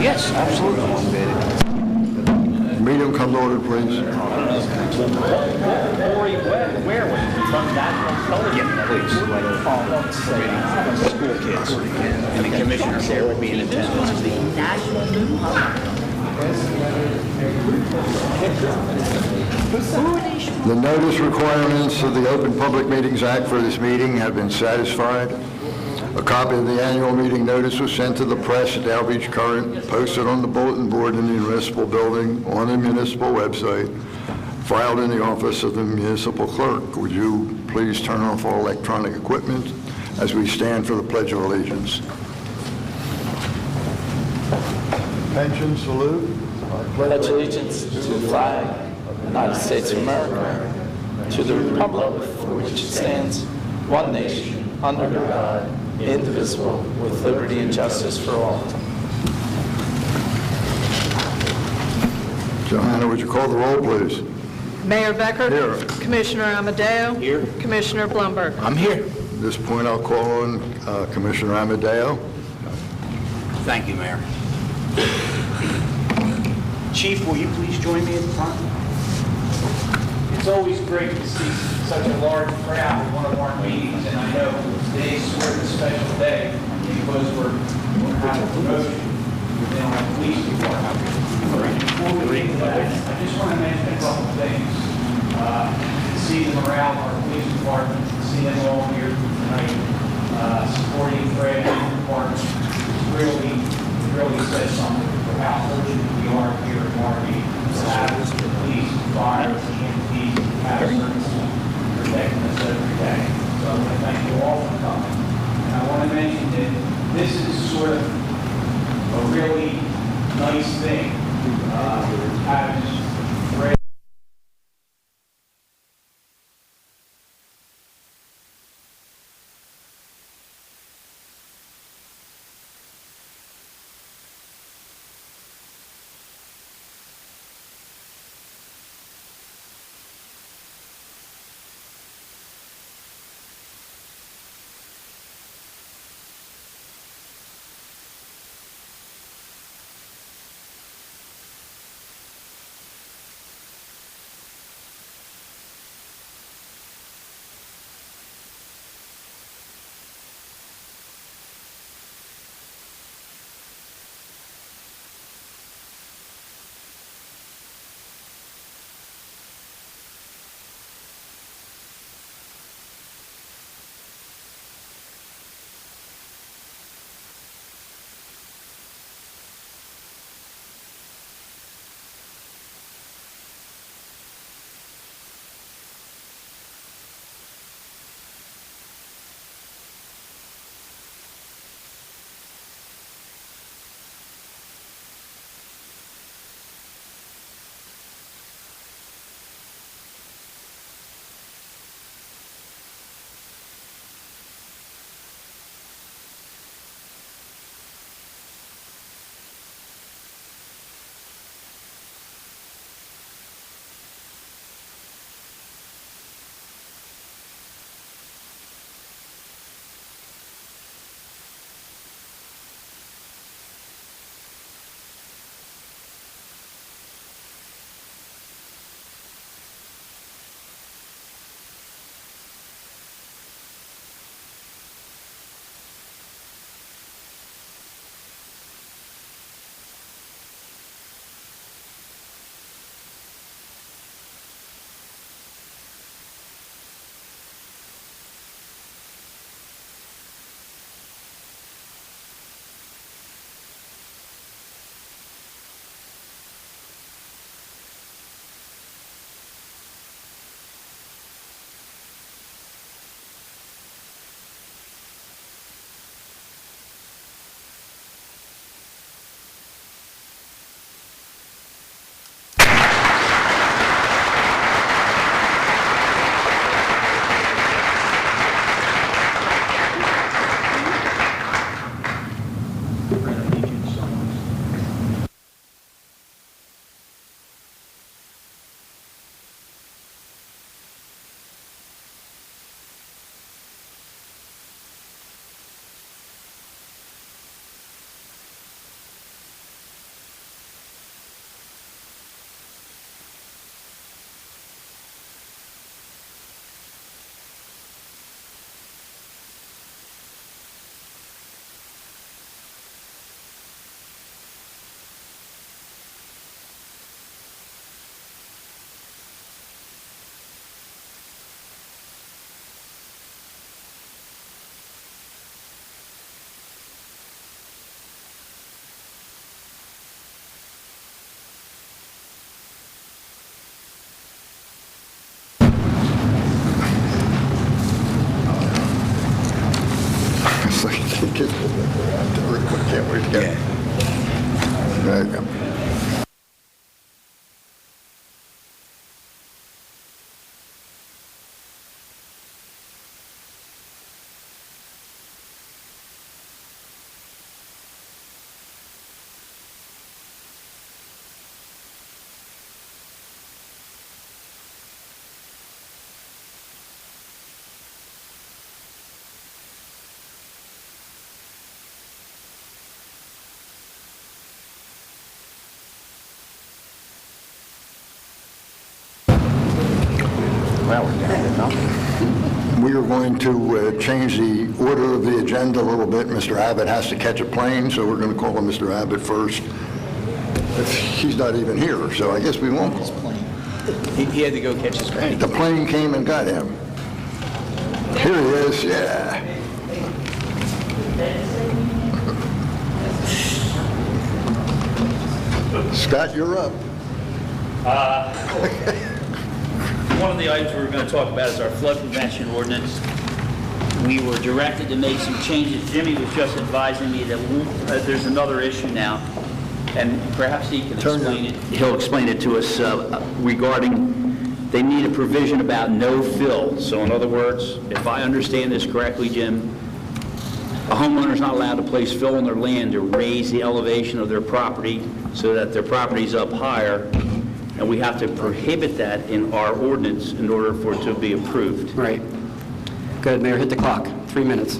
Yes, absolutely. Medium come to order, please. Yeah, please. School kids and the commissioners there will be in attendance. The notice requirements of the Open Public Meetings Act for this meeting have been satisfied. A copy of the annual meeting notice was sent to the press at Dow Beach Current, posted on the bulletin board in the municipal building, on the municipal website, filed in the office of the municipal clerk. Would you please turn off all electronic equipment as we stand for the Pledge of Allegiance? Pension salute. Pledge allegiance to the flag of the United States of America, to the republic for which it stands, one nation, under God, indivisible, with liberty and justice for all. Johanna, would you call the roll, please? Mayor Becker. Here. Commissioner Amadeo. Here. Commissioner Blumberg. I'm here. At this point, I'll call on Commissioner Amadeo. Thank you, Mayor. Chief, will you please join me at the front? It's always great to see such a large crowd at one of our meetings, and I know today's sort of a special day because we're having a promotion within our police department. Before we get to that, I just want to mention a couple of things. See the morale of our police department, see them all here tonight, supporting Fred and the department, really says something for how fortunate we are here at Margate to have the police, fire, EMT, have services protecting us every day. So I want to thank you all for coming. And I want to mention that this is sort of a really nice thing, having Fred There you go. Well, we're down to nothing. We are going to change the order of the agenda a little bit. Mr. Abbott has to catch a plane, so we're going to call on Mr. Abbott first. He's not even here, so I guess we won't. He had to go catch his plane. The plane came and got him. Here he is, yeah. Scott, you're up. One of the items we're going to talk about is our flood prevention ordinance. We were directed to make some changes. Jimmy was just advising me that there's another issue now, and perhaps he can explain it. He'll explain it to us regarding, they need a provision about no fill. So in other words, if I understand this correctly, Jim, a homeowner's not allowed to place fill on their land to raise the elevation of their property so that their property's up higher, and we have to prohibit that in our ordinance in order for it to be approved. Right. Go ahead, Mayor, hit the clock. 3 minutes.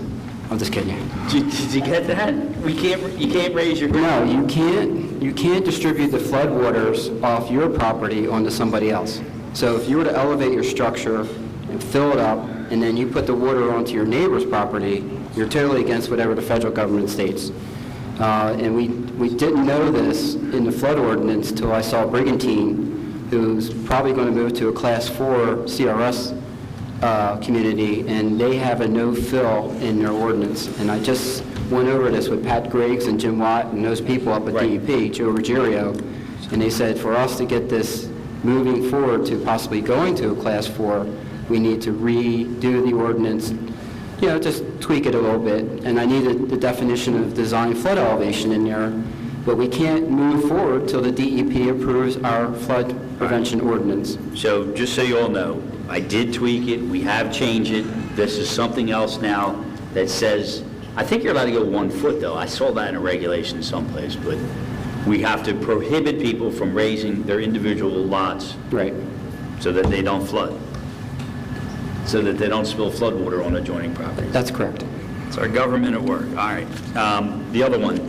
I'm just kidding you. Did you get that? You can't raise your No, ground. you can't distribute the flood waters off your property onto somebody else. So if you were to elevate your structure and fill it up, and then you put the water onto your neighbor's property, you're totally against whatever the federal government states. And we didn't know this in the flood ordinance until I saw Brigantine, who's probably going to move to a Class 4 CRS community, and they have a no-fill in their ordinance. And I just went over this with Pat Griggs and Jim Watt and those people up at DEP, Joe Ruggiero, and they said for us to get this moving forward to possibly going to a Class 4, we need to redo the ordinance, you know, just tweak it a little bit. And I needed the definition of design flood elevation in there, but we can't move forward till the DEP approves our flood prevention ordinance. So just so you all know, I did tweak it, we have changed it. This is something else now that says, I think you're allowed to go 1 foot though. I saw that in a regulation someplace, but we have to prohibit people from raising their individual lots Right. so that they don't flood, so that they don't spill flood water on adjoining properties. That's correct. It's our government at work. All right. The other one,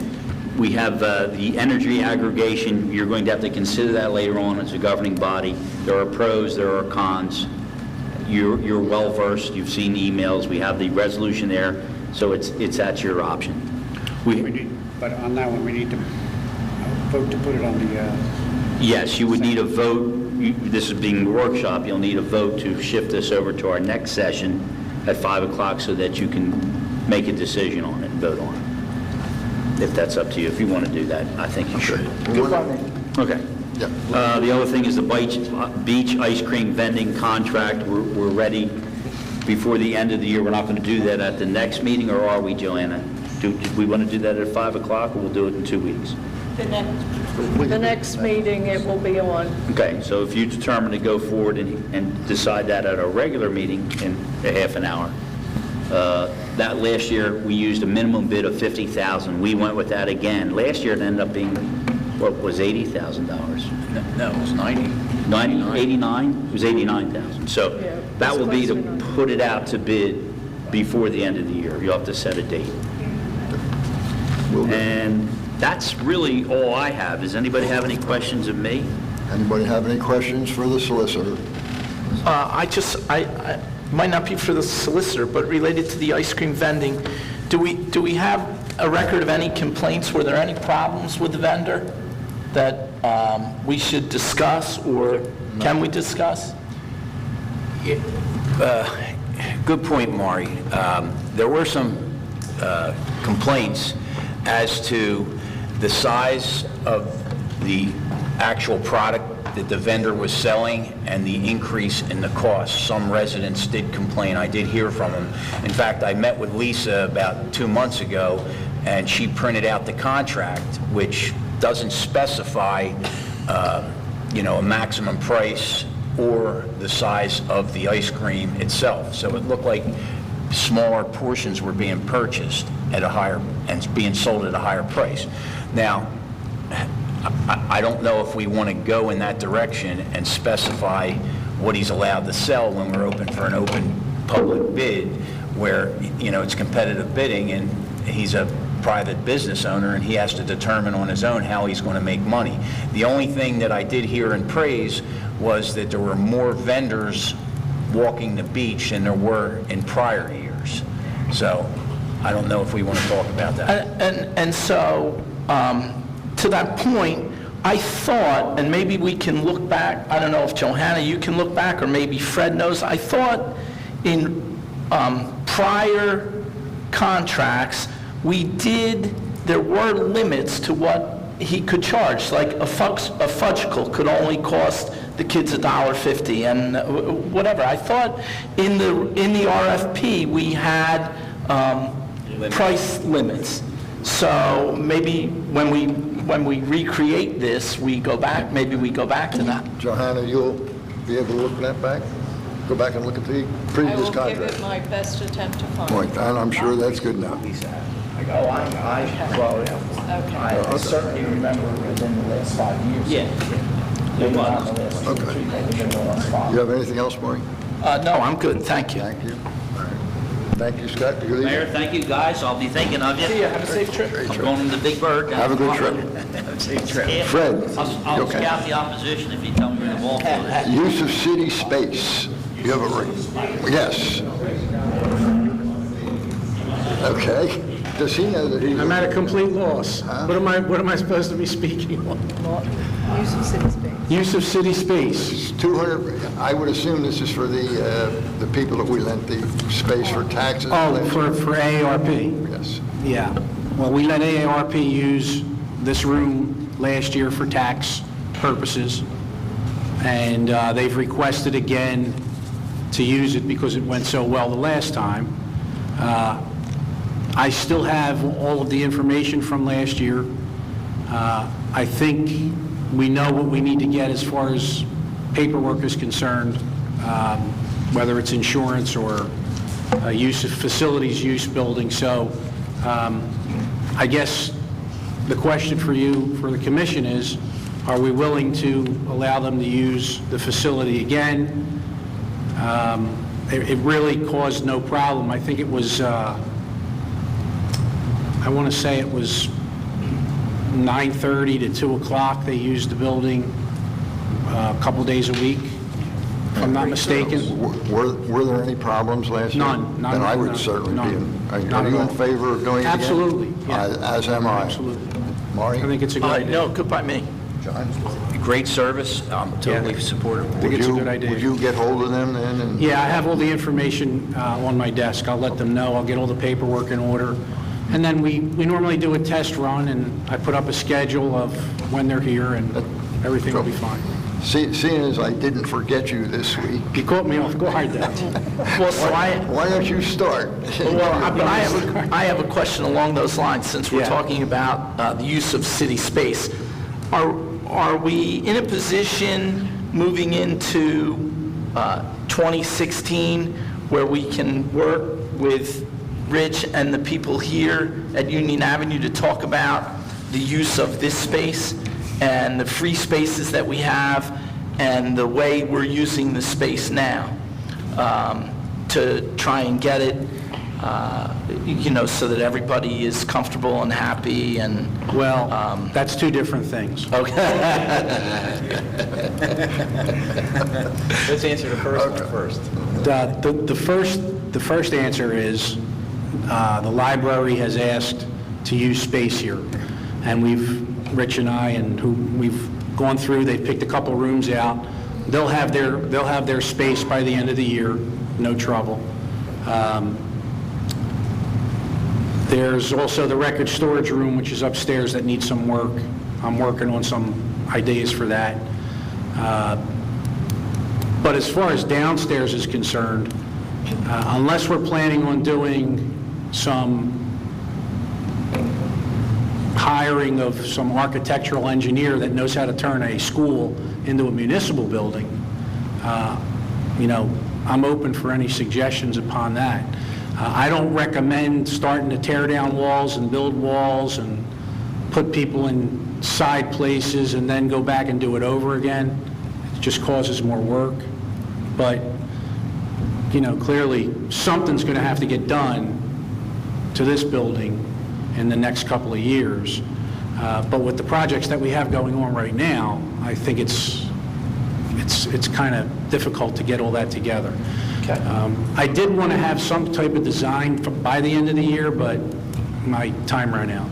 we have the energy aggregation. You're going to have to consider that later on as a governing body. There are pros, there are cons. You're well-versed. You've seen emails. We have the resolution there, so it's at your option. But on that one, we need to vote to put it on the... Yes, you would need a vote. This is being a workshop. You'll need a vote to shift this over to our next session at 5 o'clock so that you can make a decision on it and vote on it. If that's up to you. If you want to do that, I think you should. Okay. Yeah. The other thing is the beach ice cream vending contract. We're ready before the end of the year. We're not going to do that at the next meeting, or are we, Joanna? Do we want to do that at 5 o'clock, or we'll do it in 2 weeks? The next meeting it will be on. Okay, so if you determine to go forward and decide that at our regular meeting in a half an hour, that last year we used a minimum bid of $50,000. We went with that again. Last year it ended up being, what was $80,000? No, it was 90. 90, 89? It was 89,000. So Yeah, that will be to it's close put it out to bid before the end of the year. You'll have to set a date. And that's really all I have. Does anybody have any questions of me? Anybody have any questions for the solicitor? I might not be for the solicitor, but related to the ice cream vending, do we have a record of any complaints? Were there any problems with the vendor that we should discuss, or can we discuss? Good point, Maury. There were some complaints as to the size of the actual product that the vendor was selling and the increase in the cost. Some residents did complain. I did hear from them. In fact, I met with Lisa about 2 months ago and she printed out the contract, which doesn't specify, a maximum price or the size of the ice cream itself. So it looked like smaller portions were being purchased at a higher, and being sold at a higher price. Now, I don't know if we want to go in that direction and specify what he's allowed to sell when we're open for an open public bid, where, it's competitive bidding, and he's a private business owner, and he has to determine on his own how he's going to make money. The only thing that I did hear in praise was that there were more vendors walking the beach than there were in prior years. So I don't know if we want to talk about that. And so, to that point, I thought, and maybe we can look back, I don't know if Johanna, you can look back, or maybe Fred knows, I thought in prior contracts, there were limits to what he could charge. Like a fudgicle could only cost the kids $1.50 and whatever. I thought in the RFP we had price limits. So maybe when we recreate this, maybe we go back to that. Johanna, you'll be able to look that back? Go back and look at the I previous will contract? give it my best attempt to find Point, it. and I'm sure that's good enough. I certainly remember within the last 5 years. Yeah. Maybe not the last Okay. 3, but within the last 5. You have anything else, Maury? No, I'm good, thank you. Thank you. All right. Thank you, Scott. Good evening. Mayor, thank you, guys. I'll be thinking of you. See ya, have a safe trip. I'm going on the Big Bird. Have a good trip. Have a safe trip. Fred, I'll you okay? scout the opposition if you tell me where the ball field is. Use of city space. You have a yes. Okay. Does he know that he... I'm at a complete loss. What am I supposed to be speaking on? Use of city space. Use of city space. It's 200, I would assume this is for the people that we lent the space for taxes. Oh, for AARP? Yes. Yeah. Well, we let AARP use this room last year for tax purposes, and they've requested again to use it because it went so well the last time. I still have all of the information from last year. I think we know what we need to get as far as paperwork is concerned, whether it's insurance or use of facilities use building. So I guess the question for you, for the commission is, are we willing to allow them to use the facility again? It really caused no problem. I think it was, I want to say it was 9:30 to 2 o'clock. They used the building a couple days a week, if I'm not mistaken. Were there any problems last year? None. Then I would None. certainly be None. in. Not Are at you in all. favor of doing it again? Absolutely, yeah. As am I. Absolutely. Maury? I think it's a good idea. No, good by me. John? Great service. I'm totally supportive. I think it's a good idea. Would you get hold of them then? And Yeah, I have all the information on my desk. I'll let them know. I'll get all the paperwork in order. And then we normally do a test run, and I put up a schedule of when they're here, and everything will be fine. Seeing as I didn't forget you this week, You caught me off guard then. Well, so why don't you start? but I have a question along those lines, since we're Yeah. talking about the use of city space. Are we in a position moving into 2016 where we can work with Rich and the people here at Union Avenue to talk about the use of this space and the free spaces that we have and the way we're using the space now, to try and get it, so that everybody is comfortable and happy and... Well, that's two different things. Let's answer the first one first. The first answer is, the library has asked to use space here, and Rich and I, and who we've gone through, they've picked a couple rooms out. They'll have their space by the end of the year, no trouble. There's also the record storage room, which is upstairs, that needs some work. I'm working on some ideas for that. But as far as downstairs is concerned, unless we're planning on doing some hiring of some architectural engineer that knows how to turn a school into a municipal building, I'm open for any suggestions upon that. I don't recommend starting to tear down walls and build walls and put people in side places and then go back and do it over again. It just causes more work. But, clearly, something's going to have to get done to this building in the next couple of years. But with the projects that we have going on right now, I think it's kind of difficult to get all that together. Okay. I did want to have some type of design by the end of the year, but my time ran out.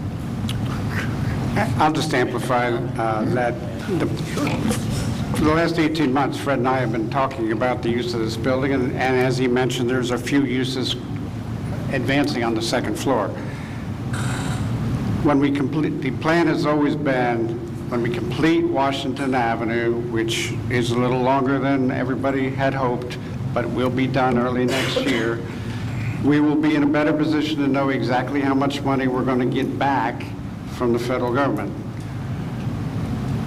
I'll just amplify that. For the last 18 months, Fred and I have been talking about the use of this building, and as he mentioned, there's a few uses advancing on the second floor. When we complete, the plan has always been, when we complete Washington Avenue, which is a little longer than everybody had hoped, but will be done early next year, we will be in a better position to know exactly how much money we're going to get back from the federal government.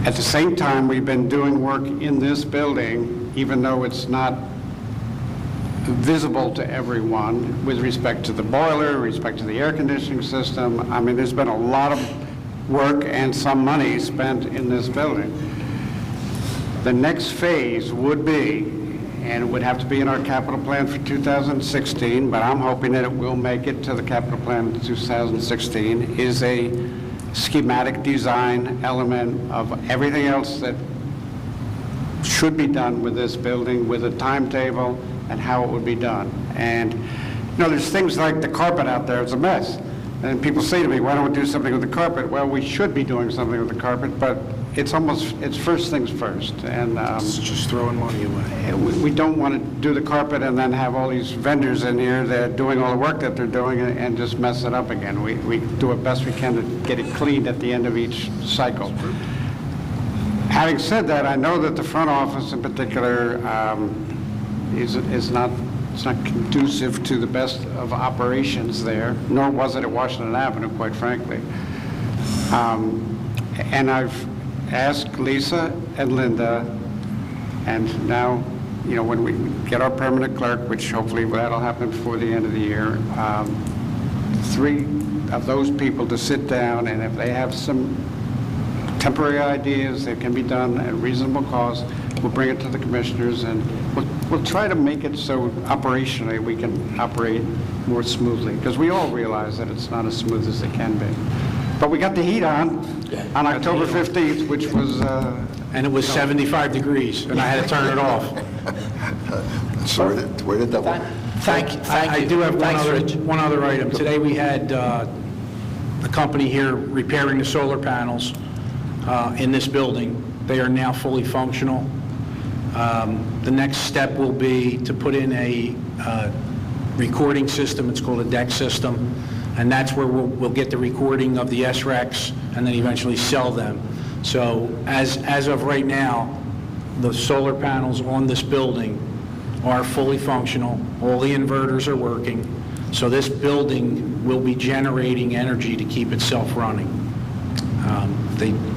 At the same time, we've been doing work in this building, even though it's not visible to everyone, with respect to the boiler, respect to the air conditioning system. I mean, there's been a lot of work and some money spent in this building. The next phase would be, and it would have to be in our capital plan for 2016, but I'm hoping that it will make it to the capital plan in 2016, is a schematic design element of everything else that should be done with this building, with a timetable and how it would be done. And, there's things like the carpet out there, it's a mess. And people say to me, why don't we do something with the carpet? Well, we should be doing something with the carpet, but it's first things first. And It's just throwing money away. we don't want to do the carpet and then have all these vendors in here that are doing all the work that they're doing and just mess it up again. We do the best we can to get it cleaned at the end of each cycle. Having said that, I know that the front office in particular is not conducive to the best of operations there, nor was it at Washington Avenue, quite frankly. And I've asked Lisa and Linda, and now, when we get our permanent clerk, which hopefully that'll happen before the end of the year, 3 of those people to sit down, and if they have some temporary ideas that can be done at reasonable cost, we'll bring it to the commissioners, and we'll try to make it so operationally we can operate more smoothly, because we all realize that it's not as smooth as it can be. But we got the heat on October 15th, which was... And it was 75 degrees, and I had to turn it off. So where did that one? Thank you. I do have Thanks, Rich. one other item. Today we had the company here repairing the solar panels in this building. They are now fully functional. The next step will be to put in a recording system. It's called a DEC system, and that's where we'll get the recording of the SRECs and then eventually sell them. So as of right now, the solar panels on this building are fully functional. All the inverters are working. So this building will be generating energy to keep itself running.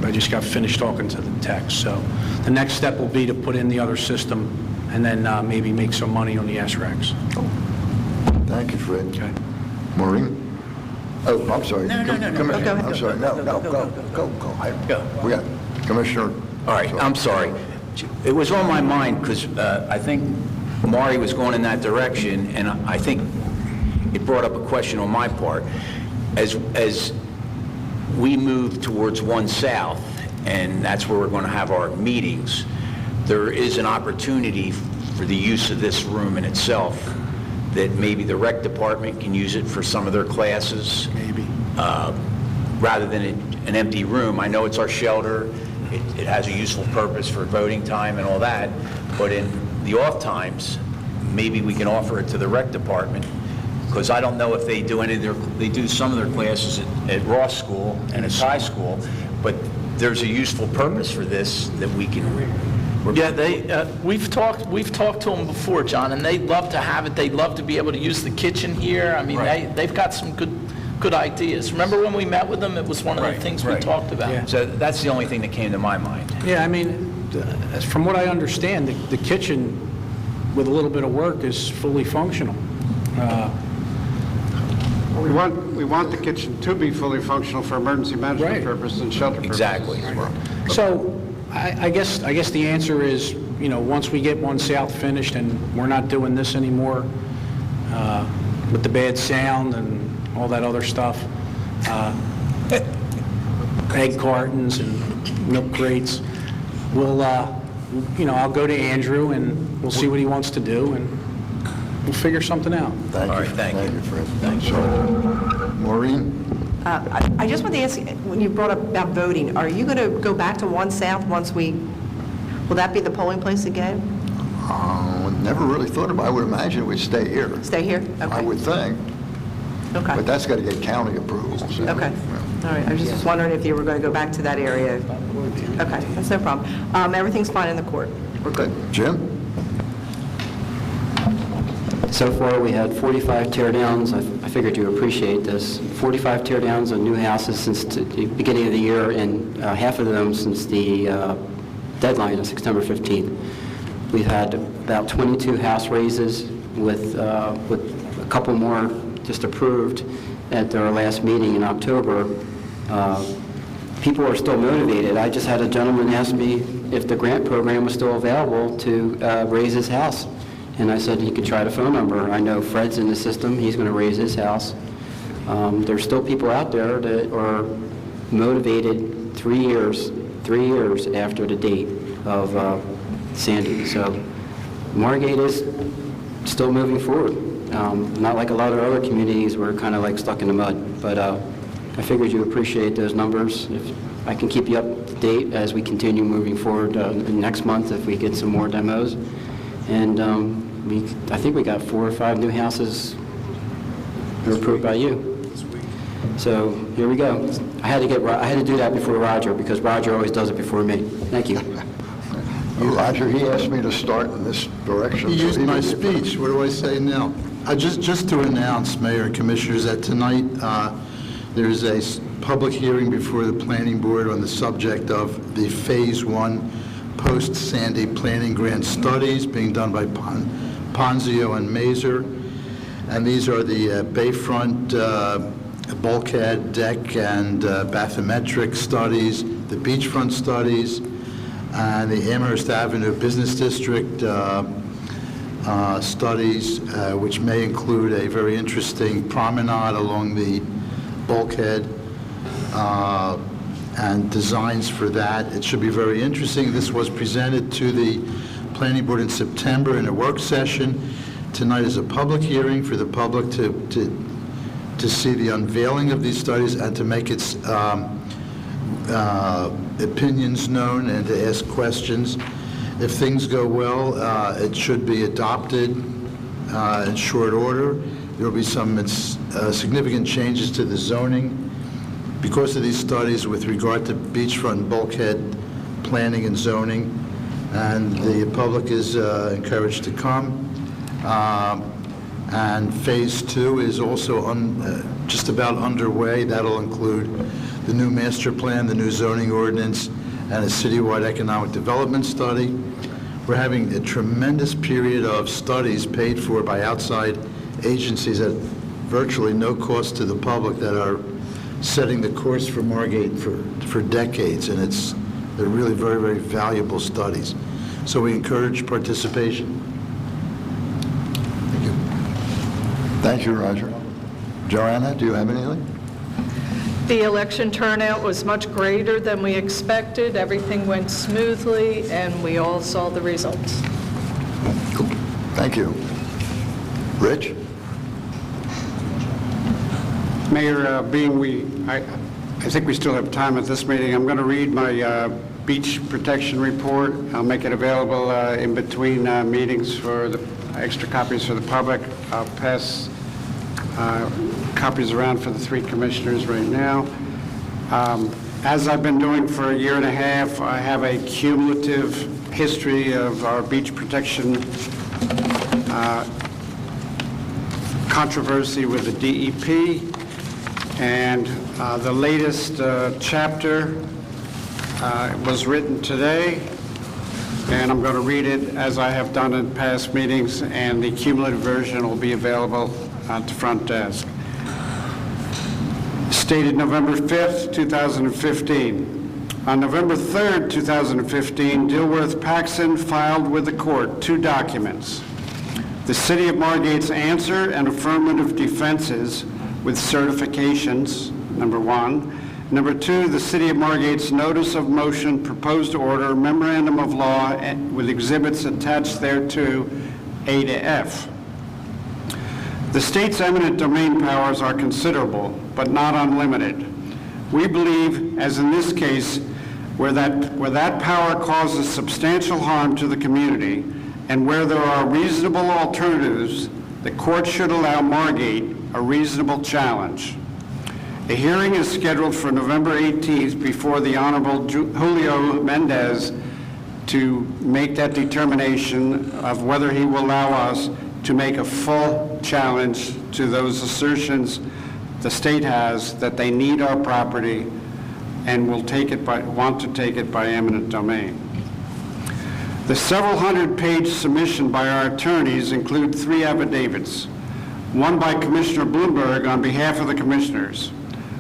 I just got finished talking to the techs. So the next step will be to put in the other system and then maybe make some money on the SRECs. Thank you, Fred. Okay. Maureen? Oh, I'm sorry. No. Commissioner, Go ahead. I'm sorry. No, go. We got Commissioner. All right, I'm sorry. It was on my mind because I think Maury was going in that direction, and I think it brought up a question on my part. As we move towards 1 South, and that's where we're going to have our meetings, there is an opportunity for the use of this room in itself, that maybe the rec department can use it for some of their classes. Maybe. Rather than an empty room. I know it's our shelter, it has a useful purpose for voting time and all that, but in the off times, maybe we can offer it to the rec department, because I don't know if they do they do some of their classes at Ross School and at high school, but there's a useful purpose for this that we can... Yeah, we've talked to them before, John, and they love to have it. They'd love to be able to use the kitchen here. I mean, Right. they've got some good good ideas. Remember when we met with them, it was one of the Right, things we right. talked about. Yeah. So that's the only thing that came to my mind. Yeah, I mean, from what I understand, the kitchen, with a little bit of work, is fully functional. We want the kitchen to be fully functional for emergency management Right. purposes and shelter purposes. Exactly. So I guess the answer is, once we get One South finished and we're not doing this anymore with the bad sound and all that other stuff, egg cartons and milk crates, I'll go to Andrew and we'll see what he wants to do and we'll figure something out. Thank All you. right, thank you. Fred. Thanks. Maureen? I just wanted to ask, when you brought up about voting, are you going to go back to One South once will that be the polling place again? Never really thought about it. I would imagine we'd stay here. Stay here? Okay. I would think, Okay. but that's got to get county approval. So, Okay. All right. I was just wondering if you were going to go back to that area. Okay. That's no problem. Everything's fine in the court. We're good. Jim? So far, we had 45 tear-downs. I figured you appreciate this. 45 tear-downs on new houses since the beginning of the year, and half of them since the deadline of September 15th. We've had about 22 house raises with a couple more just approved at our last meeting in October. People are still motivated. I just had a gentleman ask me if the grant program was still available to raise his house. And I said he could try the phone number. I know Fred's in the system. He's going to raise his house. There's still people out there that are motivated 3 years after the date of Sandy. So Margate is still moving forward. Not like a lot of other communities, we're kind of like stuck in the mud. But I figured you appreciate those numbers. If I can keep you up to date as we continue moving forward next month if we get some more demos. And I think we got 4 or 5 new houses that were approved by you. So here we go. I had to do that before Roger because Roger always does it before me. Thank you. Roger, he asked me to start in this direction. You so used he my did. speech. What do I say now? Just to announce, Mayor and Commissioners, that tonight there's a public hearing before the Planning Board on the subject of the Phase 1 post-Sandy planning grant studies being done by Ponzio and Mazer. And these are the Bayfront bulkhead, deck, and bathymetric studies, the beachfront studies, and the Amherst Avenue Business District studies, which may include a very interesting promenade along the bulkhead and designs for that. It should be very interesting. This was presented to the Planning Board in September in a work session. Tonight is a public hearing for the public to see the unveiling of these studies and to make its opinions known and to ask questions. If things go well, it should be adopted in short order. There will be some significant changes to the zoning because of these studies with regard to beachfront bulkhead planning and zoning, and the public is encouraged to come. And Phase 2 is also just about underway. That'll include the new master plan, the new zoning ordinance, and a citywide economic development study. We're having a tremendous period of studies paid for by outside agencies at virtually no cost to the public that are setting the course for Margate for decades, and they're really very, very valuable studies. So we encourage participation. Thank you. Thank you, Roger. Joanna, do you have anything? The election turnout was much greater than we expected. Everything went smoothly, and we all saw the results. Cool. Thank you. Rich? Mayor, I think we still have time at this meeting. I'm going to read my beach protection report. I'll make it available in between meetings for the extra copies for the public. I'll pass copies around for the 3 commissioners right now. As I've been doing for a year and a half, I have a cumulative history of our beach protection controversy with the DEP. And the latest chapter was written today, and I'm going to read it as I have done in past meetings, and the cumulative version will be available at the front desk. Stated November 5th, 2015. On November 3rd, 2015, Dilworth Paxson filed with the court 2 documents: the City of Margate's answer and affirmative defenses with certifications, number 1. Number 2, the City of Margate's notice of motion, proposed order, memorandum of law, and with exhibits attached thereto, A to F. The state's eminent domain powers are considerable, but not unlimited. We believe, as in this case, where that power causes substantial harm to the community and where there are reasonable alternatives, the court should allow Margate a reasonable challenge. A hearing is scheduled for November 18th before the Honorable Julio Mendez to make that determination of whether he will allow us to make a full challenge to those assertions the state has that they need our property and want to take it by eminent domain. The several hundred-page submission by our attorneys include 3 affidavits, one by Commissioner Bloomberg on behalf of the commissioners,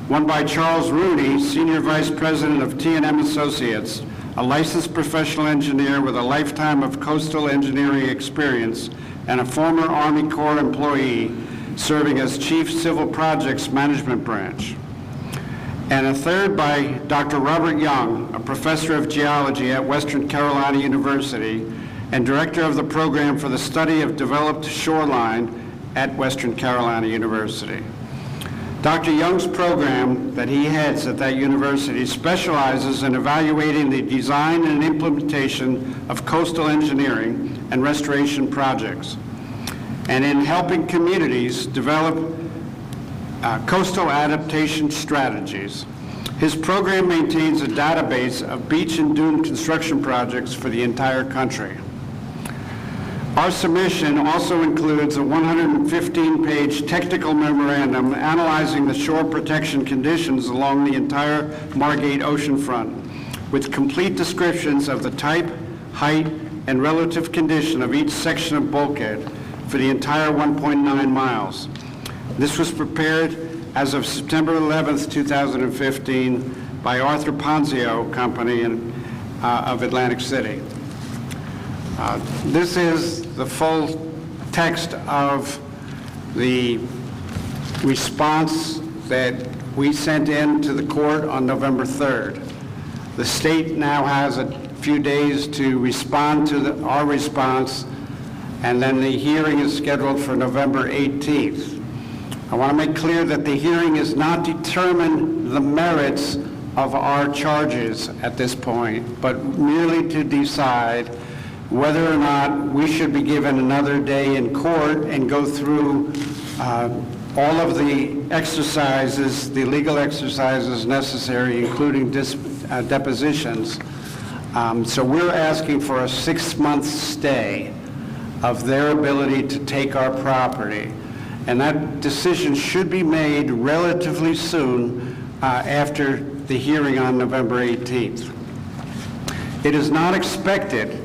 one by Charles Rooney, Senior Vice President of T&M Associates, a licensed professional engineer with a lifetime of coastal engineering experience and a former Army Corps employee serving as Chief Civil Projects Management Branch. And a third by Dr. Robert Young, a professor of geology at Western Carolina University and director of the program for the study of developed shoreline at Western Carolina University. Dr. Young's program that he heads at that university specializes in evaluating the design and implementation of coastal engineering and restoration projects, and in helping communities develop coastal adaptation strategies. His program maintains a database of beach and dune construction projects for the entire country. Our submission also includes a 115-page technical memorandum analyzing the shore protection conditions along the entire Margate oceanfront, with complete descriptions of the type, height, and relative condition of each section of bulkhead for the entire 1.9 miles. This was prepared as of September 11th, 2015 by Arthur Ponzio Company of Atlantic City. This is the full text of the response that we sent in to the court on November 3rd. The state now has a few days to respond to our response, and then the hearing is scheduled for November 18th. I want to make clear that the hearing is not determine the merits of our charges at this point, but merely to decide whether or not we should be given another day in court and go through all of the exercises, the legal exercises necessary, including depositions. So we're asking for a 6-month stay of their ability to take our property. And that decision should be made relatively soon after the hearing on November 18th. It is not expected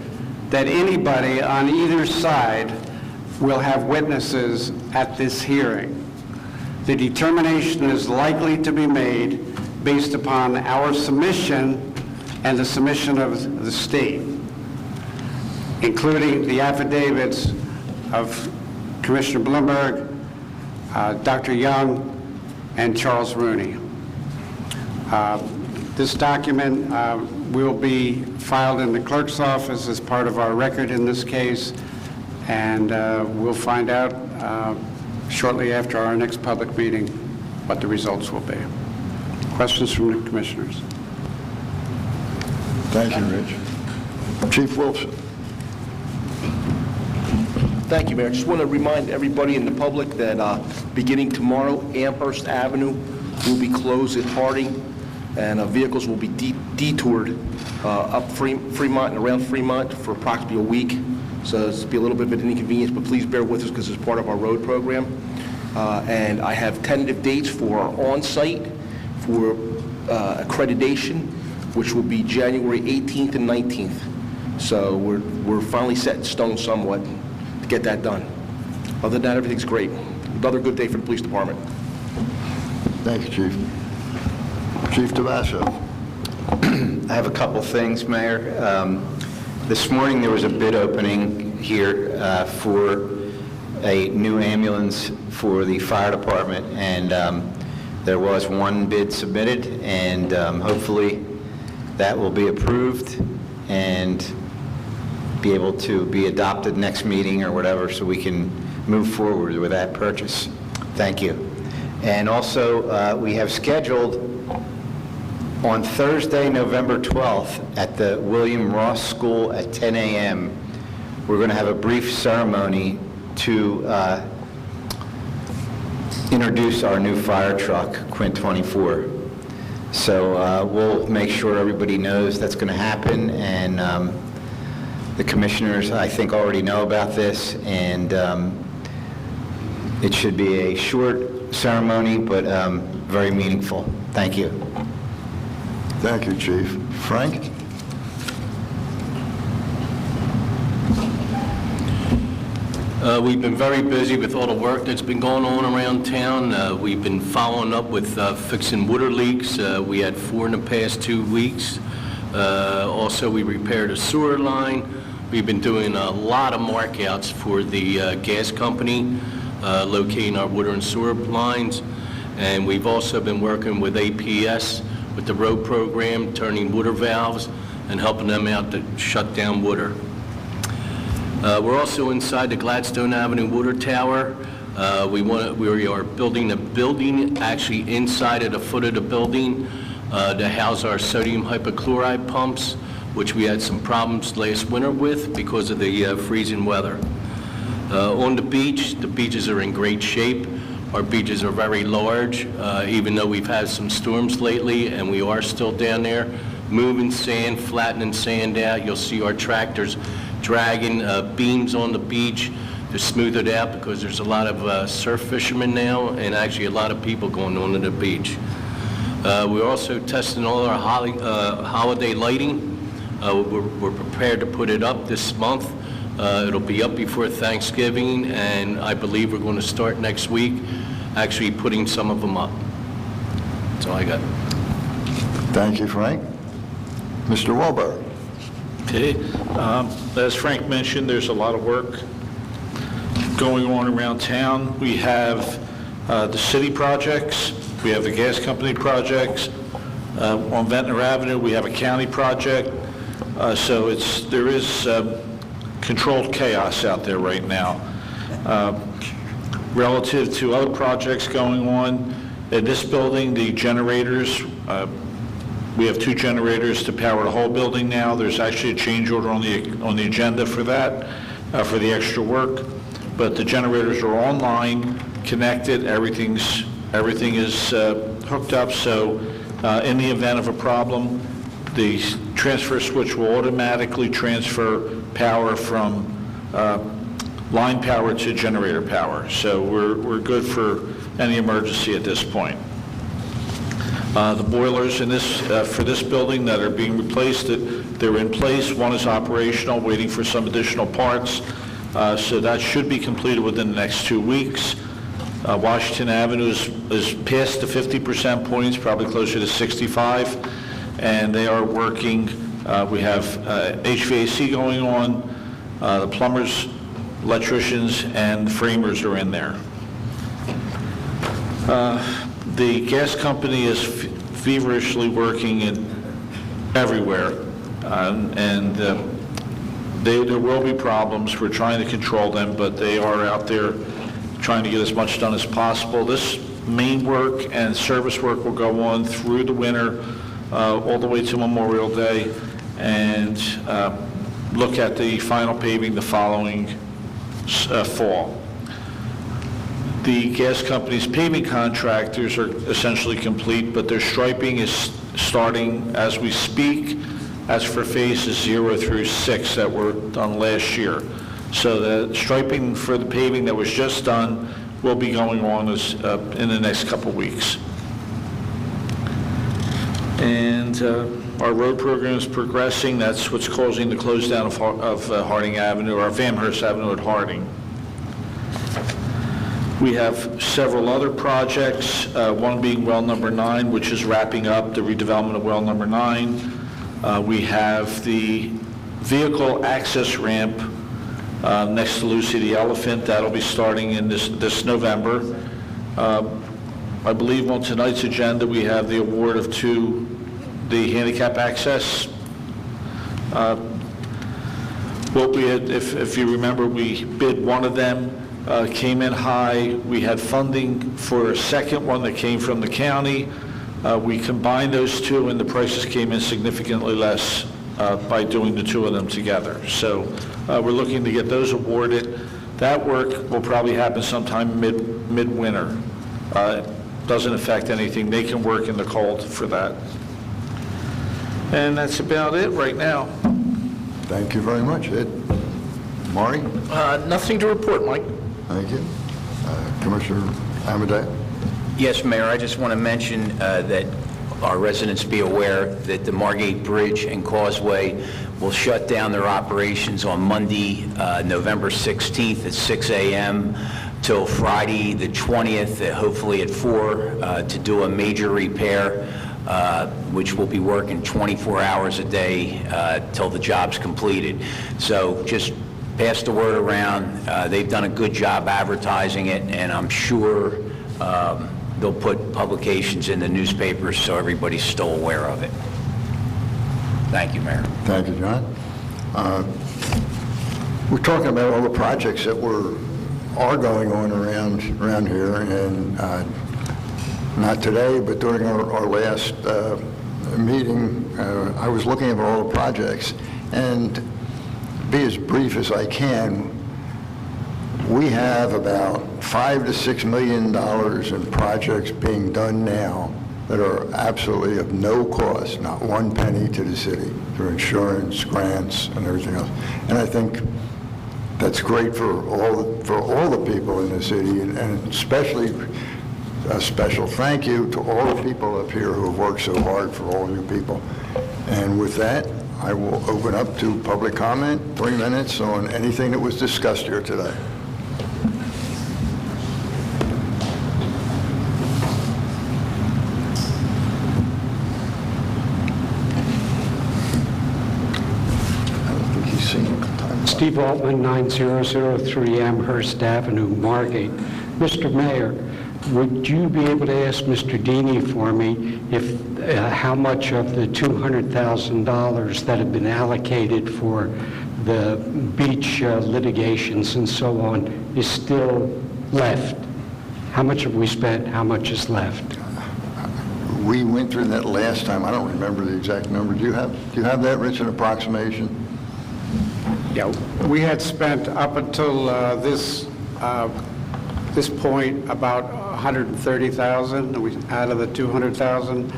that anybody on either side will have witnesses at this hearing. The determination is likely to be made based upon our submission and the submission of the state, including the affidavits of Commissioner Bloomberg, Dr. Young, and Charles Rooney. This document will be filed in the clerk's office as part of our record in this case, and we'll find out shortly after our next public meeting what the results will be. Questions from the commissioners? Thank you, Rich. Chief Wilson. Thank you, Mayor. Just want to remind everybody in the public that beginning tomorrow, Amherst Avenue will be closed at Harding, and vehicles will be detoured up Fremont and around Fremont for approximately a week. So it's be a little bit of an inconvenience, but please bear with us because it's part of our road program. and I have tentative dates for our on-site for accreditation, which will be January 18th and 19th. So we're finally set in stone somewhat to get that done. Other than that, everything's great. Another good day for the police department. Thank you, Chief. Chief Tabasco. I have a couple things, Mayor. This morning, there was a bid opening here for a new ambulance for the fire department, and there was one bid submitted, and hopefully that will be approved and be able to be adopted next meeting or whatever, so we can move forward with that purchase. Thank you. And also, we have scheduled on Thursday, November 12th, at the William Ross School at 10 a.m., we're going to have a brief ceremony to introduce our new fire truck, Quint 24. So we'll make sure everybody knows that's going to happen, and the commissioners, I think, already know about this, and it should be a short ceremony, but very meaningful. Thank you. Thank you, Chief. Frank? We've been very busy with all the work that's been going on around town. We've been following up with fixing water leaks. We had 4 in the past 2 weeks. Also, we repaired a sewer line. We've been doing a lot of markouts for the gas company, locating our water and sewer lines. And we've also been working with APS with the road program, turning water valves and helping them out to shut down water. We're also inside the Gladstone Avenue Water Tower. We are building a building actually inside of the foot of the building to house our sodium hypochlorite pumps, which we had some problems last winter with because of the freezing weather. On the beaches are in great shape. Our beaches are very large, even though we've had some storms lately, and we are still down there moving sand, flattening sand out. You'll see our tractors dragging beams on the beach to smooth it out because there's a lot of surf fishermen now and actually a lot of people going onto the beach. We're also testing all our holiday lighting. We're prepared to put it up this month. It'll be up before Thanksgiving, and I believe we're going to start next week actually putting some of them up. That's all I got. Thank you, Frank. Mr. Wahlberg. Okay. As Frank mentioned, there's a lot of work going on around town. We have the city projects. We have the gas company projects. On Ventnor Avenue, we have a county project. So there is controlled chaos out there right now. Relative to other projects going on, in this building, the generators, we have 2 generators to power the whole building now. There's actually a change order on the agenda for that, for the extra work. But the generators are online, connected, everything is hooked up, so in the event of a problem, the transfer switch will automatically transfer power from line power to generator power. So we're good for any emergency at this point. The boilers for this building that are being replaced, they're in place. One is operational, waiting for some additional parts. So that should be completed within the next 2 weeks. Washington Avenue is past the 50% points, probably closer to 65, and they are working. We have HVAC going on, the plumbers, electricians, and framers are in there. The gas company is feverishly working everywhere, and there will be problems. We're trying to control them, but they are out there trying to get as much done as possible. This main work and service work will go on through the winter, all the way to Memorial Day, and look at the final paving the following fall. The gas company's paving contractors are essentially complete, but their striping is starting as we speak, as for phases 0 through 6 that were done last year. So the striping for the paving that was just done will be going on in the next couple weeks. And our road program is progressing. That's what's causing the close down of Harding Avenue, or Amherst Avenue at Harding. We have several other projects, one being well number 9, which is wrapping up the redevelopment of well number 9. We have the vehicle access ramp next to Lucy the Elephant. That'll be starting in this November. I believe on tonight's agenda we have the award of the handicap access. What we had, if you remember, we bid one of them. Came in high. We had funding for a second one that came from the county. We combined those two, and the prices came in significantly less by doing the two of them together. So we're looking to get those awarded. That work will probably happen sometime mid-winter. It doesn't affect anything. They can work in the cold for that. And that's about it right now. Thank you very much, Ed. Maury? Nothing to report, Mike. Thank you. Commissioner Amadei? Yes, Mayor, I just want to mention that our residents be aware that the Margate Bridge and Causeway will shut down their operations on Monday, November 16th at 6 a.m. till Friday, the 20th, hopefully at 4, to do a major repair, which will be working 24 hours a day till the job's completed. So just pass the word around. They've done a good job advertising it, and I'm sure they'll put publications in the newspapers so everybody's still aware of it. Thank you, Mayor. Thank you, John. We're talking about all the projects that are going on around here, and not today, but during our last meeting, I was looking at all the projects, and be as brief as I can, we have about $5 to $6 million in projects being done now that are absolutely of no cost, not one penny to the city, through insurance, grants, and everything else. And I think that's great for all the people in the city, and especially a special thank you to all the people up here who have worked so hard for all you people. And with that, I will open up to public comment, 3 minutes on anything that was discussed here today. I don't think he's seen it. Steve Altman, 9003 Amherst Avenue, Margate. Mr. Mayor, would you be able to ask Mr. Deeney for me if how much of the $200,000 that have been allocated for the beach litigations and so on is still left? How much have we spent? How much is left? We went through that last time. I don't remember the exact number. Do you have that, Rich, an approximation? Yeah, we had spent up until this point about $130,000 out of the $200,000.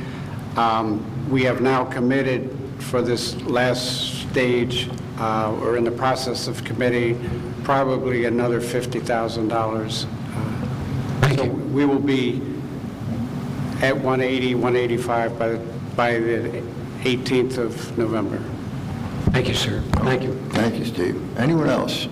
We have now committed for this last stage, or in the process of committing, probably another $50,000. So we will be at 180, 185 by the 18th of November. Thank you, sir. Thank you. Thank you, Steve. Anyone else?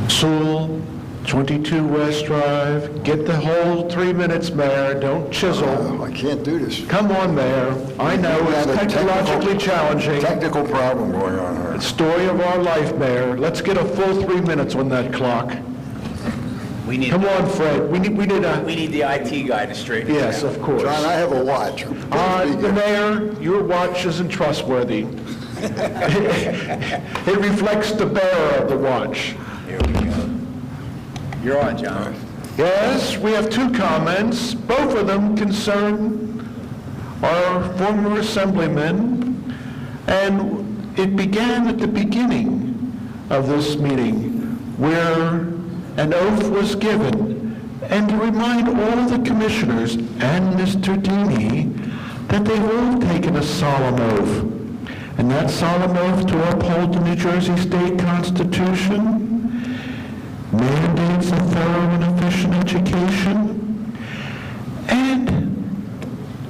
Sewell, 22 West Drive. Get the whole 3 minutes, Mayor. Don't chisel. I can't do this. Come on, Mayor. I know it's technologically challenging. Technical problem going on here. It's story of our life, Mayor. Let's get a full 3 minutes on that clock. Come on, Fred. We need the IT guy to straighten it out. Yes, of course. John, I have a watch. The Mayor, your watch isn't trustworthy. It reflects the bearer of the watch. Here we go. You're on, John. Yes, we have 2 comments. Both of them concern our former assemblyman, and it began at the beginning of this meeting where an oath was given, and to remind all the commissioners and Mr. Deeney that they've all taken a solemn oath. and that solemn oath to uphold the New Jersey State Constitution, mandates a thorough and efficient education, and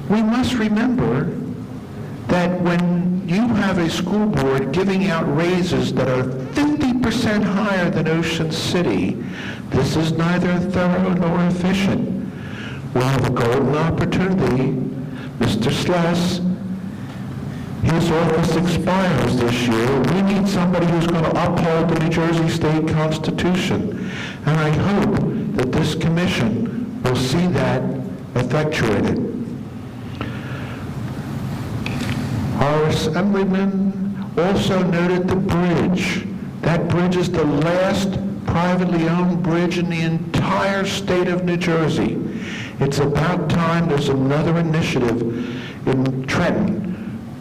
we must remember that when you have a school board giving out raises that are 50% higher than Ocean City, this is neither thorough nor efficient. We'll have a golden opportunity. Mr. Sless, his office expires this year. We need somebody who's going to uphold the New Jersey State Constitution. And I hope that this commission will see that effectuated. Our assemblyman also noted the bridge. That bridge is the last privately owned bridge in the entire state of New Jersey. It's about time there's another initiative in Trenton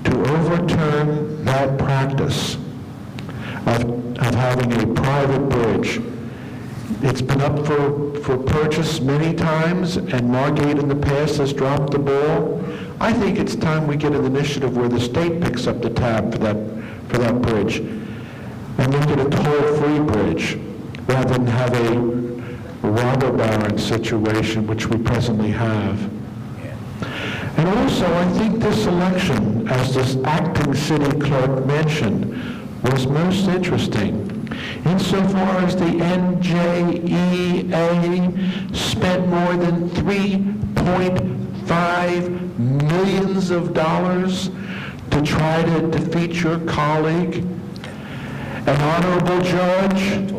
to overturn that practice of having a private bridge. It's been up for purchase many times, and Margate in the past has dropped the ball. I think it's time we get an initiative where the state picks up the tab for that bridge and make it a toll-free bridge rather than have a robber baron situation, which we presently have. And also, I think this election, as this acting city clerk mentioned, was most interesting. Insofar as the NJEA spent more than $3.5 million to try to defeat your colleague, an honorable judge.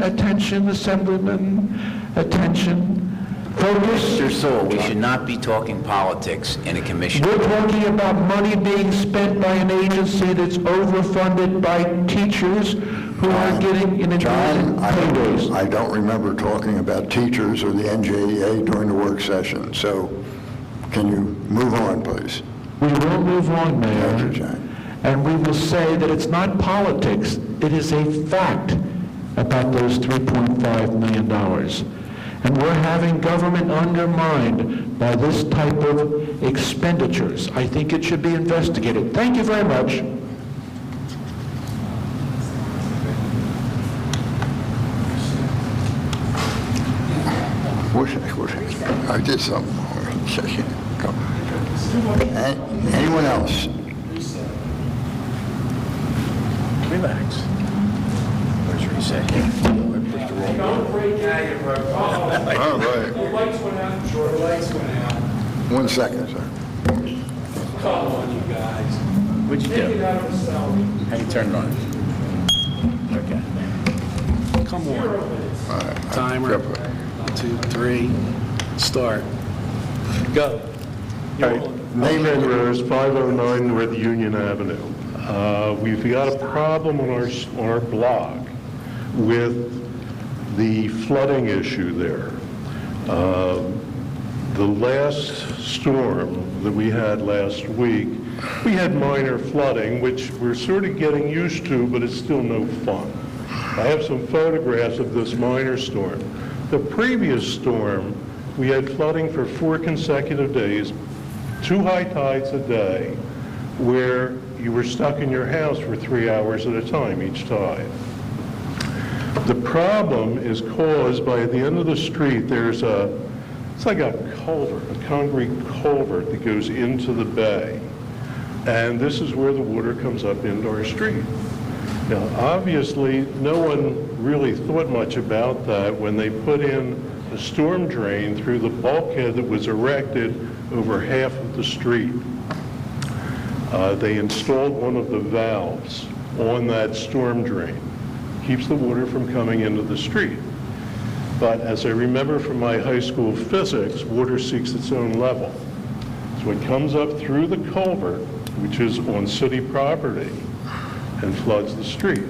Attention, Assemblyman, attention. Focus. Mr. Sewell, we should not be talking politics in a commission. We're talking about money being spent by an agency that's overfunded by teachers who are getting an John, pay raise. I don't remember talking about teachers or the NJEA during the work session, so can you move on, please? We will move on, Mayor. Thank you, John. And we will say that it's not politics, it is a fact about those $3.5 million. And we're having government undermined by this type of expenditures. I think it should be investigated. Thank you very much. I did something. Anyone else? Relax. Where's your reset? Don't break out your book. All right. The lights went out. Sure, the lights went out. 1 second, sir. Come on, you guys. What'd you Take it do? out of the cell. How you turn it on? Okay. Come on. 0 minutes. All right. Timer. 1, 2, 3, start. Go. Name and address, 509 North Union Avenue. We've got a problem on our block with the flooding issue there. The last storm that we had last week, we had minor flooding, which we're sort of getting used to, but it's still no fun. I have some photographs of this minor storm. The previous storm, we had flooding for 4 consecutive days, 2 high tides a day, where you were stuck in your house for 3 hours at a time each tide. The problem is caused by, at the end of the street, it's like a culvert, a concrete culvert that goes into the bay. And this is where the water comes up into our street. Now, obviously, no one really thought much about that when they put in a storm drain through the bulkhead that was erected over half of the street. They installed one of the valves on that storm drain. Keeps the water from coming into the street. But as I remember from my high school physics, water seeks its own level. So it comes up through the culvert, which is on city property, and floods the street.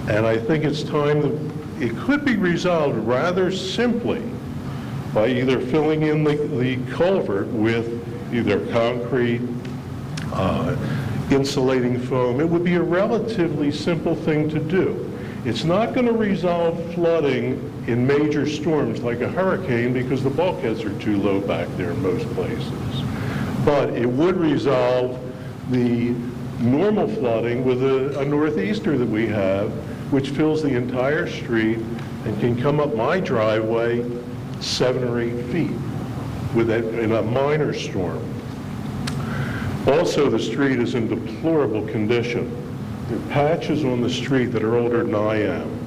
And I think it's time that it could be resolved rather simply by either filling in the culvert with either concrete, insulating foam. It would be a relatively simple thing to do. It's not going to resolve flooding in major storms like a hurricane because the bulkheads are too low back there in most places. But it would resolve the normal flooding with a northeaster that we have, which fills the entire street and can come up my driveway 7 or 8 feet in a minor storm. Also, the street is in deplorable condition. There are patches on the street that are older than I am.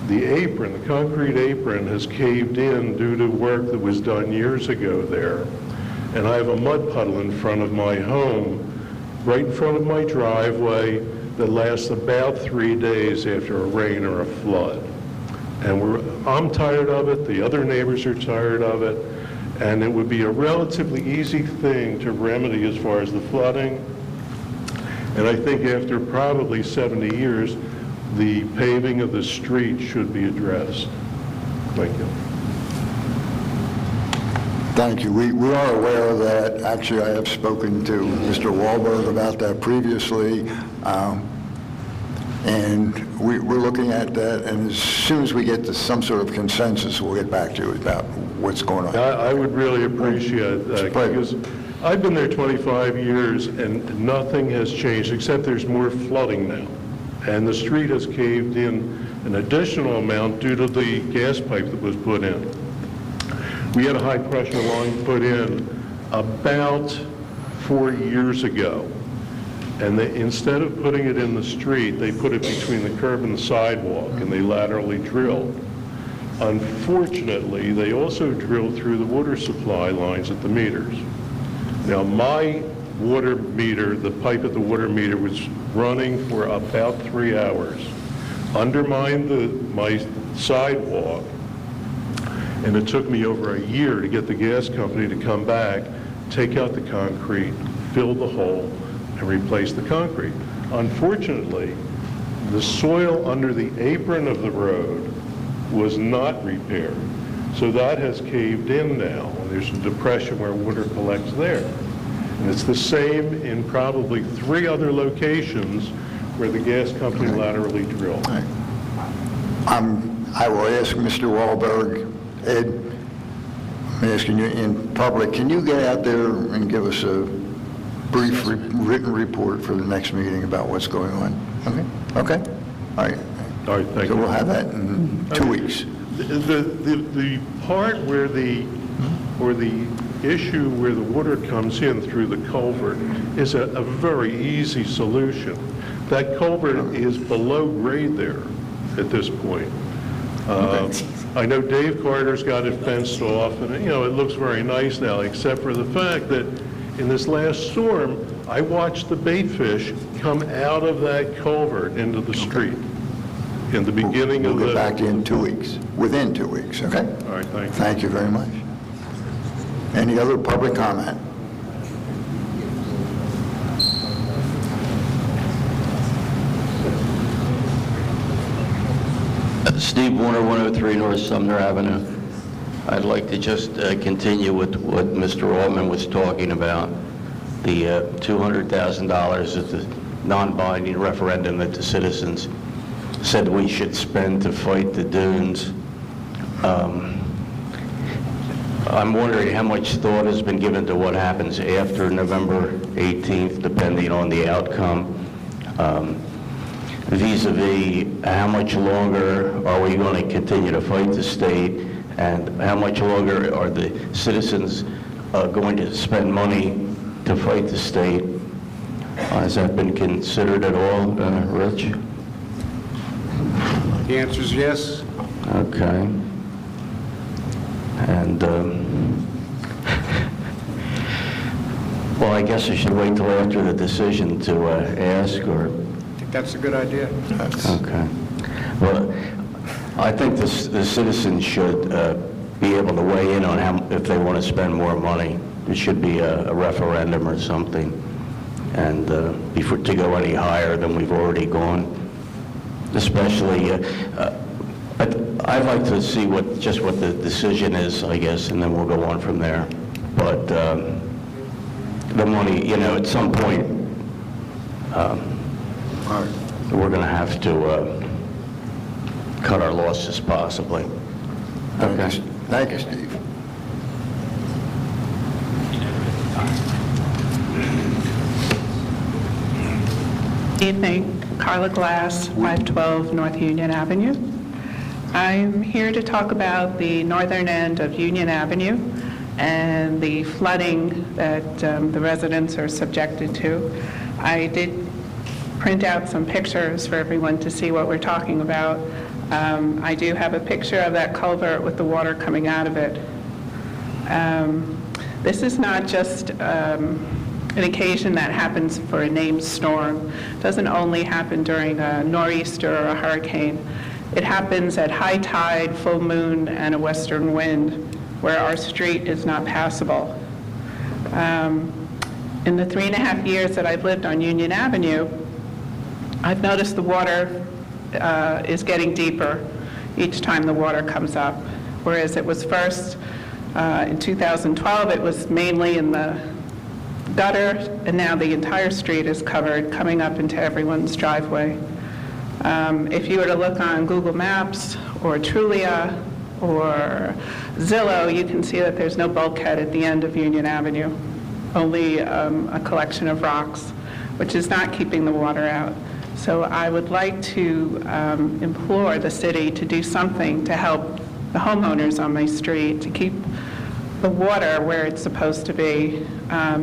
The apron, the concrete apron, has caved in due to work that was done years ago there. And I have a mud puddle in front of my home, right in front of my driveway, that lasts about 3 days after a rain or a flood. And I'm tired of it, the other neighbors are tired of it, and it would be a relatively easy thing to remedy as far as the flooding. And I think after probably 70 years, the paving of the street should be addressed. Thank you. Thank you. We are aware of that. Actually, I have spoken to Mr. Wahlberg about that previously, and we're looking at that, and as soon as we get to some sort of consensus, we'll get back to you about what's going on. I would really appreciate that, because I've been there 25 years, and nothing has changed, except there's more flooding now. And the street has caved in an additional amount due to the gas pipe that was put in. We had a high-pressure line put in about 4 years ago. And instead of putting it in the street, they put it between the curb and the sidewalk, and they laterally drilled. Unfortunately, they also drilled through the water supply lines at the meters. Now, my water meter, the pipe at the water meter, was running for about 3 hours, undermined my sidewalk, and it took me over a year to get the gas company to come back, take out the concrete, fill the hole, and replace the concrete. Unfortunately, the soil under the apron of the road was not repaired. So that has caved in now, and there's a depression where water collects there. And it's the same in probably 3 other locations where the gas company laterally drilled. I will ask Mr. Wahlberg, Ed, I'm asking you in public, can you get out there and give us a brief written report for the next meeting about what's going on? Okay? All right. All right, thank you. So we'll have that in 2 weeks. The part where the issue where the water comes in through the culvert is a very easy solution. That culvert is below grade there at this point. I know Dave Carter's got it fenced off, and it looks very nice now, except for the fact that in this last storm, I watched the bait fish come out of that culvert into the street in the beginning of the... We'll get back in 2 weeks, within 2 weeks, okay? All right, thank you. Thank you very much. Any other public comment? Steve Warner, 103 North Sumner Avenue. I'd like to just continue with what Mr. Altman was talking about, the $200,000 at the non-binding referendum that the citizens said we should spend to fight the dunes. I'm wondering how much thought has been given to what happens after November 18th, depending on the outcome. Vis-a-vis, how much longer are we going to continue to fight the state, and how much longer are the citizens going to spend money to fight the state? Has that been considered at all, Rich? The answer is yes. Okay. And, well, I guess I should wait till after the decision to ask, or... I think that's a good idea. Okay. Well, I think the citizens should be able to weigh in on if they want to spend more money. There should be a referendum or something, and before to go any higher than we've already gone. Especially, I'd like to see what the decision is, I guess, and then we'll go on from there. But the money, at some point, we're going to have to cut our losses, possibly. Okay. Thank you, Steve. Evening, Carla Glass, 512 North Union Avenue. I'm here to talk about the northern end of Union Avenue and the flooding that the residents are subjected to. I did print out some pictures for everyone to see what we're talking about. I do have a picture of that culvert with the water coming out of it. This is not just an occasion that happens for a named storm. It doesn't only happen during a nor'easter or a hurricane. It happens at high tide, full moon, and a western wind, where our street is not passable. In the 3.5 years that I've lived on Union Avenue, I've noticed the water is getting deeper each time the water comes up, whereas it was first in 2012, it was mainly in the gutter, and now the entire street is covered, coming up into everyone's driveway. If you were to look on Google Maps or Trulia or Zillow, you can see that there's no bulkhead at the end of Union Avenue, only a collection of rocks, which is not keeping the water out. So I would like to implore the city to do something to help the homeowners on my street to keep the water where it's supposed to be.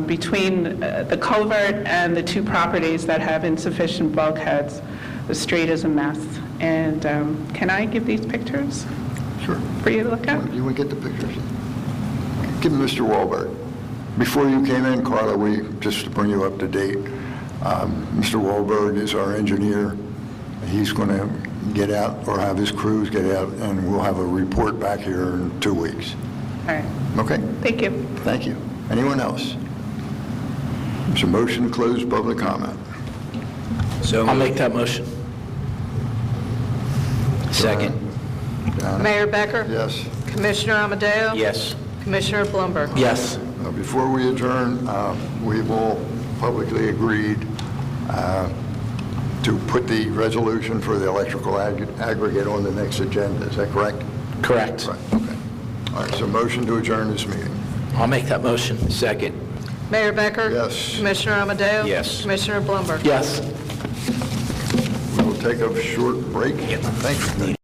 Between the culvert and the two properties that have insufficient bulkheads, the street is a mess. And can I give these pictures? Sure. For you to look at? You want to get the pictures? Give them Mr. Wahlberg. Before you came in, Carla, just to bring you up to date, Mr. Wahlberg is our engineer. He's going to get out, or have his crews get out, and we'll have a report back here in 2 weeks. All right. Okay? Thank you. Thank you. Anyone else? There's a motion to close public comment. So I'll make that motion. Second. Mayor Becker? Yes. Commissioner Amadeo? Yes. Commissioner Blumberg? Yes. Before we adjourn, we've all publicly agreed to put the resolution for the electrical aggregate on the next agenda. Is that correct? Correct. Right, okay. All right, so motion to adjourn this meeting. I'll make that motion. Second. Mayor Becker? Yes. Commissioner Amadeo? Yes. Commissioner Blumberg? Yes. We'll take a short break. Thank you.